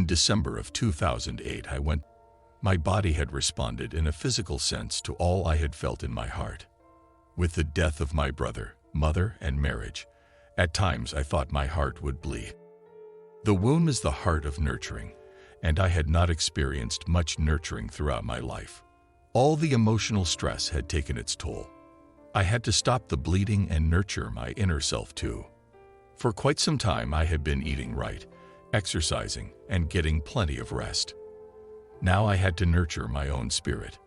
December of 2008, my body had responded in a physical sense to all I had felt in my heart. With the death of my brother, mother, and marriage, at times I thought my heart would bleed. The womb is the heart of nurturing, and I had not experienced much nurturing throughout my life. All the emotional stress had taken its toll. I had to stop the bleeding and nurture my inner self too. For quite some time I had been eating right, exercising, and getting plenty of rest. Now I had to nurture my own spirit.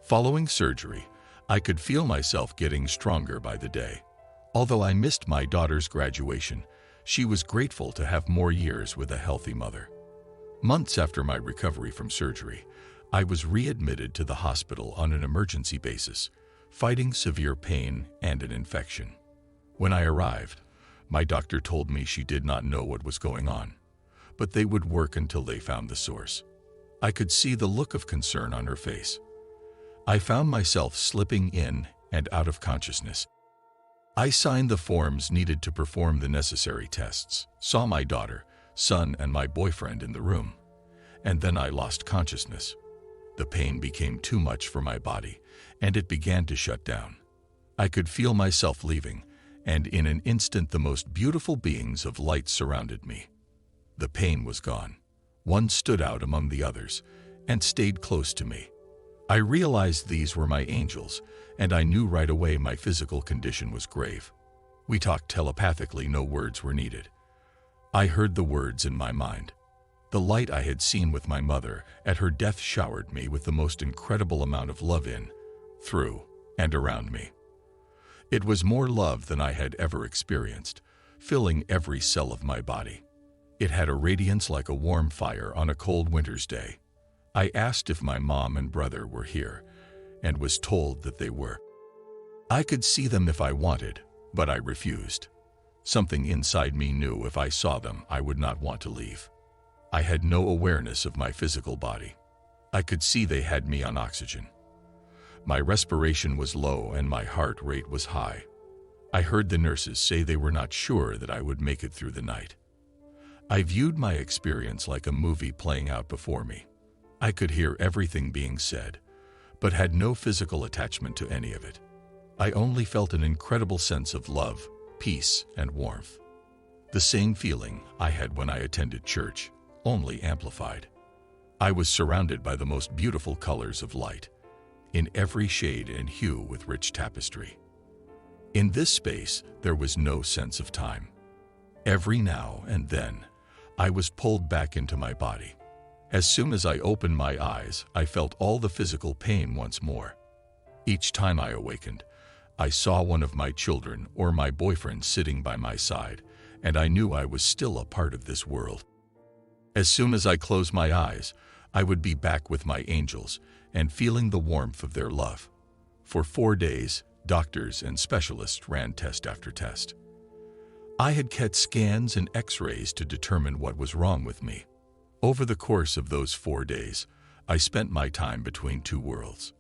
Following surgery, I could feel myself getting stronger by the day. Although I missed my daughter's graduation, she was grateful to have more years with a healthy mother. Months after my recovery from surgery, I was readmitted to the hospital on an emergency basis, fighting severe pain and an infection. When I arrived, my doctor told me she did not know what was going on, but they would work until they found the source. I could see the look of concern on her face. I found myself slipping in and out of consciousness. I signed the forms needed to perform the necessary tests, saw my daughter, son, and my boyfriend in the room, and then I lost consciousness. The pain became too much for my body, and it began to shut down. I could feel myself leaving, and in an instant the most beautiful beings of light surrounded me. The pain was gone. One stood out among the others and stayed close to me. I realized these were my angels, and I knew right away my physical condition was grave. We talked telepathically, no words were needed. I heard the words in my mind. The light I had seen with my mother at her death showered me with the most incredible amount of love in, through, and around me. It was more love than I had ever experienced, filling every cell of my body. It had a radiance like a warm fire on a cold winter's day. I asked if my mom and brother were here, and was told that they were. I could see them if I wanted, but I refused. Something inside me knew if I saw them, I would not want to leave. I had no awareness of my physical body. I could see they had me on oxygen. My respiration was low and my heart rate was high. I heard the nurses say they were not sure that I would make it through the night. I viewed my experience like a movie playing out before me. I could hear everything being said, but had no physical attachment to any of it. I only felt an incredible sense of love, peace, and warmth. The same feeling I had when I attended church, only amplified. I was surrounded by the most beautiful colors of light, in every shade and hue with rich tapestry. In this space, there was no sense of time. Every now and then, I was pulled back into my body. As soon as I opened my eyes, I felt all the physical pain once more. Each time I awakened, I saw one of my children or my boyfriend sitting by my side, and I knew I was still a part of this world. As soon as I closed my eyes, I would be back with my angels and feeling the warmth of their love. For 4 days, doctors and specialists ran test after test. I had CAT scans and x-rays to determine what was wrong with me. Over the course of those 4 days, I spent my time between two worlds.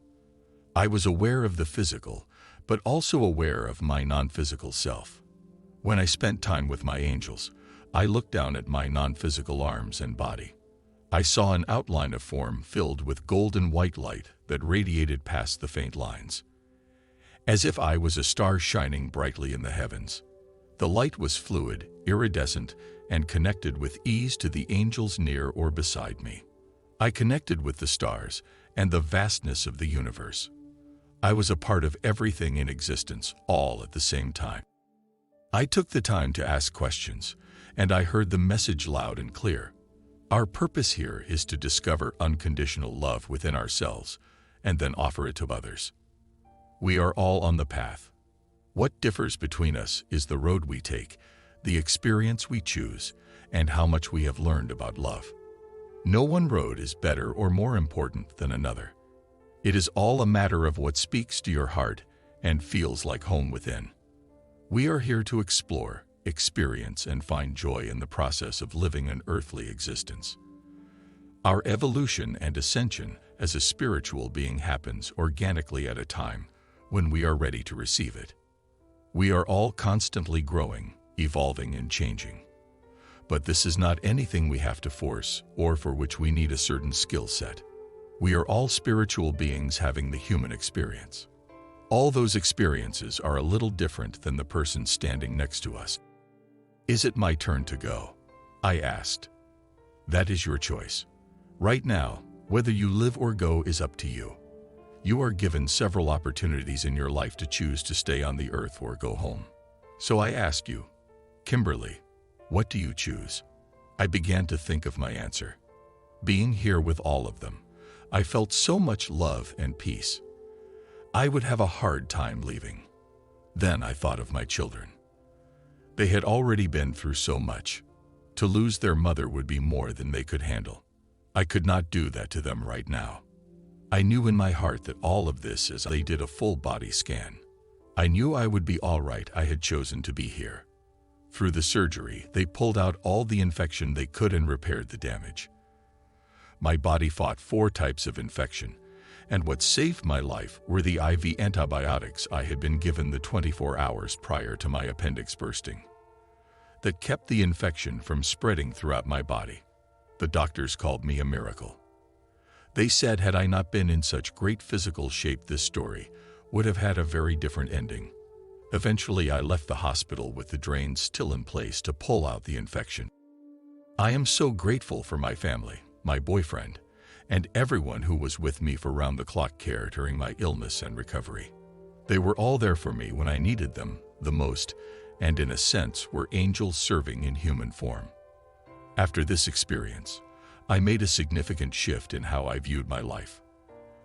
I was aware of the physical, but also aware of my non-physical self. When I spent time with my angels, I looked down at my non-physical arms and body. I saw an outline of form filled with golden white light that radiated past the faint lines, as if I was a star shining brightly in the heavens. The light was fluid, iridescent, and connected with ease to the angels near or beside me. I connected with the stars and the vastness of the universe. I was a part of everything in existence, all at the same time. I took the time to ask questions, and I heard the message loud and clear. Our purpose here is to discover unconditional love within ourselves and then offer it to others. We are all on the path. What differs between us is the road we take, the experience we choose, and how much we have learned about love. No one road is better or more important than another. It is all a matter of what speaks to your heart and feels like home within. We are here to explore, experience, and find joy in the process of living an earthly existence. Our evolution and ascension as a spiritual being happens organically at a time when we are ready to receive it. We are all constantly growing, evolving, and changing. But this is not anything we have to force or for which we need a certain skill set. We are all spiritual beings having the human experience. All those experiences are a little different than the person standing next to us. Is it my turn to go? I asked. That is your choice. Right now, whether you live or go is up to you. You are given several opportunities in your life to choose to stay on the earth or go home. So I ask you, Kimberly, what do you choose? I began to think of my answer. Being here with all of them, I felt so much love and peace. I would have a hard time leaving. Then I thought of my children. They had already been through so much. To lose their mother would be more than they could handle. I could not do that to them right now. I knew in my heart that all of this as they did a full body scan. I knew I would be all right. I had chosen to be here. Through the surgery, they pulled out all the infection they could and repaired the damage. My body fought 4 types of infection, and what saved my life were the IV antibiotics I had been given the 24 hours prior to my appendix bursting. That kept the infection from spreading throughout my body. The doctors called me a miracle. They said had I not been in such great physical shape, this story would have had a very different ending. Eventually, I left the hospital with the drains still in place to pull out the infection. I am so grateful for my family, my boyfriend, and everyone who was with me for round-the-clock care during my illness and recovery. They were all there for me when I needed them the most, and in a sense were angels serving in human form. After this experience, I made a significant shift in how I viewed my life.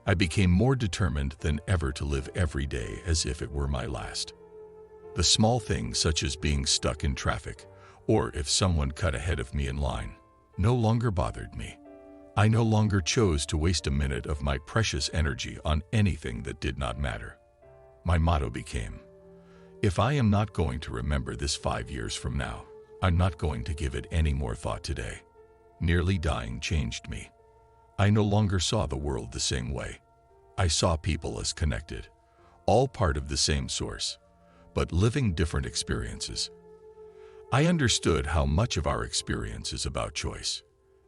I became more determined than ever to live every day as if it were my last. The small things such as being stuck in traffic, or if someone cut ahead of me in line, no longer bothered me. I no longer chose to waste a minute of my precious energy on anything that did not matter. My motto became, if I am not going to remember this 5 years from now, I'm not going to give it any more thought today. Nearly dying changed me. I no longer saw the world the same way. I saw people as connected, all part of the same source, but living different experiences. I understood how much of our experience is about choice,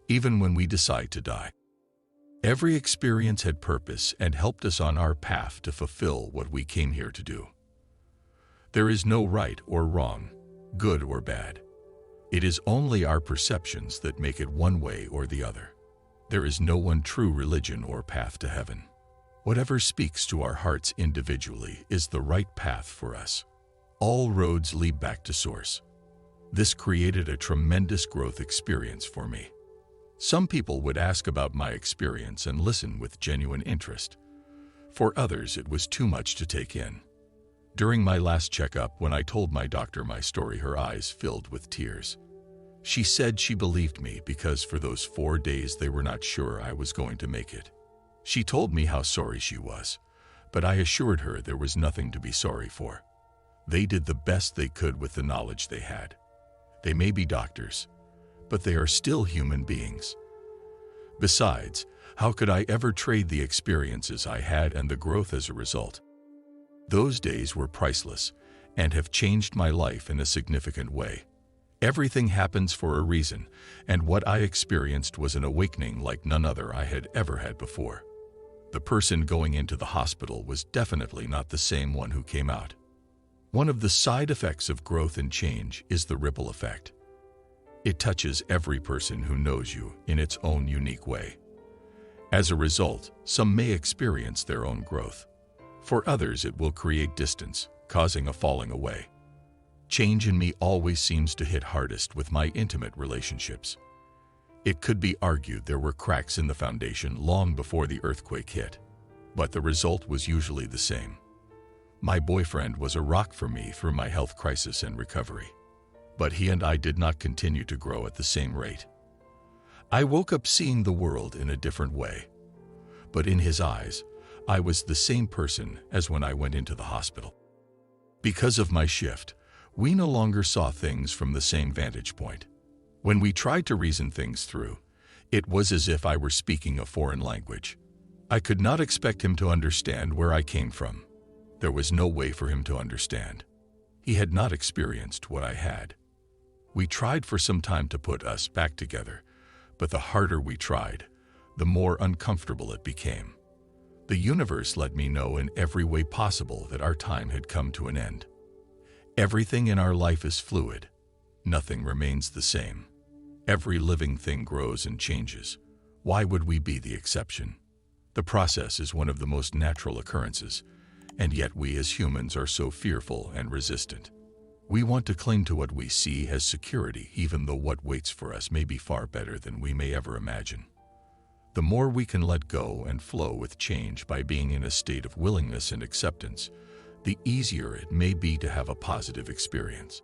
even when we decide to die. Every experience had purpose and helped us on our path to fulfill what we came here to do. There is no right or wrong, good or bad. It is only our perceptions that make it one way or the other. There is no one true religion or path to heaven. Whatever speaks to our hearts individually is the right path for us. All roads lead back to source. This created a tremendous growth experience for me. Some people would ask about my experience and listen with genuine interest. For others, it was too much to take in. During my last checkup, when I told my doctor my story, her eyes filled with tears. She said she believed me because for those 4 days they were not sure I was going to make it. She told me how sorry she was, but I assured her there was nothing to be sorry for. They did the best they could with the knowledge they had. They may be doctors, but they are still human beings. Besides, how could I ever trade the experiences I had and the growth as a result? Those days were priceless and have changed my life in a significant way. Everything happens for a reason, and what I experienced was an awakening like none other I had ever had before. The person going into the hospital was definitely not the same one who came out. One of the side effects of growth and change is the ripple effect. It touches every person who knows you in its own unique way. As a result, some may experience their own growth. For others, it will create distance, causing a falling away. Change in me always seems to hit hardest with my intimate relationships. It could be argued there were cracks in the foundation long before the earthquake hit, but the result was usually the same. My boyfriend was a rock for me through my health crisis and recovery, but he and I did not continue to grow at the same rate. I woke up seeing the world in a different way, but in his eyes, I was the same person as when I went into the hospital. Because of my shift, we no longer saw things from the same vantage point. When we tried to reason things through, it was as if I were speaking a foreign language. I could not expect him to understand where I came from. There was no way for him to understand. He had not experienced what I had. We tried for some time to put us back together, but the harder we tried, the more uncomfortable it became. The universe let me know in every way possible that our time had come to an end. Everything in our life is fluid. Nothing remains the same. Every living thing grows and changes. Why would we be the exception? The process is one of the most natural occurrences, and yet we as humans are so fearful and resistant. We want to cling to what we see as security, even though what waits for us may be far better than we may ever imagine. The more we can let go and flow with change by being in a state of willingness and acceptance, the easier it may be to have a positive experience.